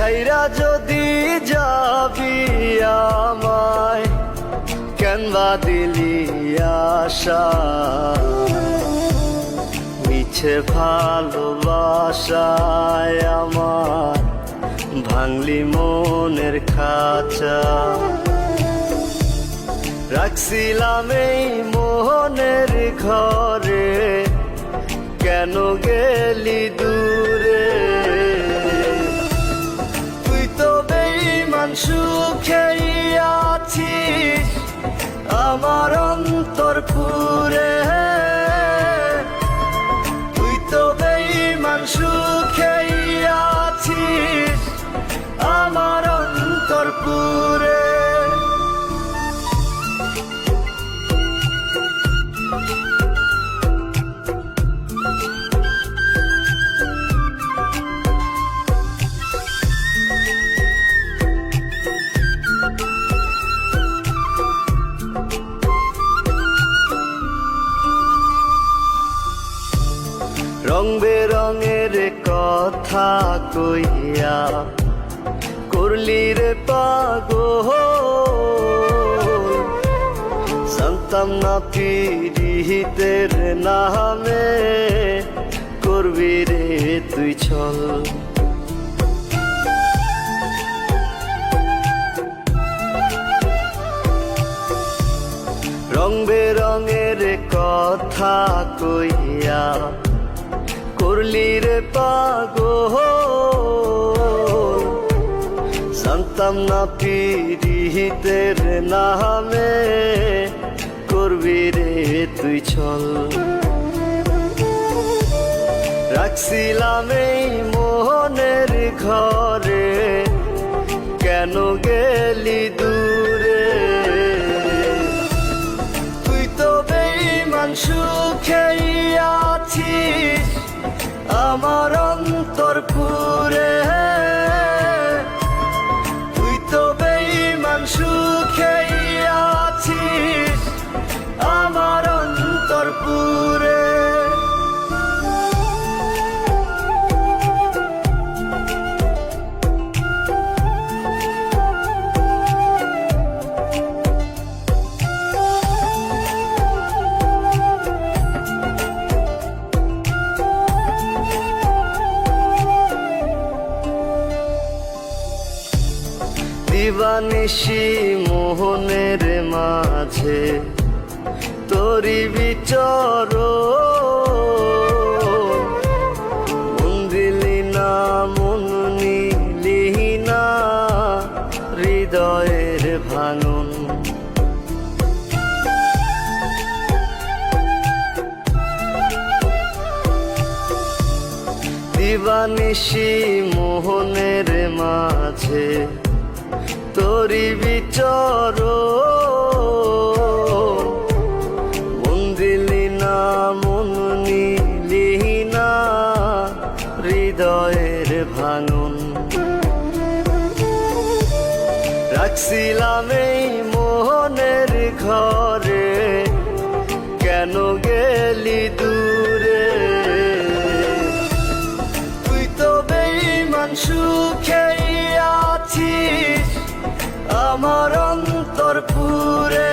ছাইরা যদি যাবি আমায়, কেনবা দিলি আশা, মিছে ভালোবাসায় আমার ভাঙলি মনের খাঁচা। রাখছিলাম এই মোহনের ঘরে, কেন গেলি দূরে? তুই তো বেঈমান সুখেই আছিস আমার অন্তর পুরে। তুই তো বেঈমান সুখেই আছিস আমার অন্তর পুরে। রং বেরঙের কথা কইয়া করলি রে পাগল, জানতাম না পিরিতের নামে করবি রে তুই ছল। রং বেরঙের কথা কইয়া করলি রে পাগল, জানতাম না পিরিতের নামে করবি রে তুই ছল। রাখছিলাম এই মোহনের ঘরে, কেন গেলি দূরে? তুই তো বেঈমান সুখেই আছিস আমার অন্তর পুরে। তুই তো বেঈমান সুখেই আছিস আমার অন্তর পুরে। দিবানিশি মোহনের মাঝে তোরি বিচরণ, মন দিলি না মন নিলি না হৃদয়ের ভাঙন। দিবানিশি মোহনের মাঝে তোরি বিচরণ, মন দিলি না মন নিলি না হৃদয়ের ভাঙন। রাখছিলাম এই মোহনের ঘরে, কেন গেলি দূরে? তুই তো বেঈমান সুখেই আছিস আমার অন্তর পুরে।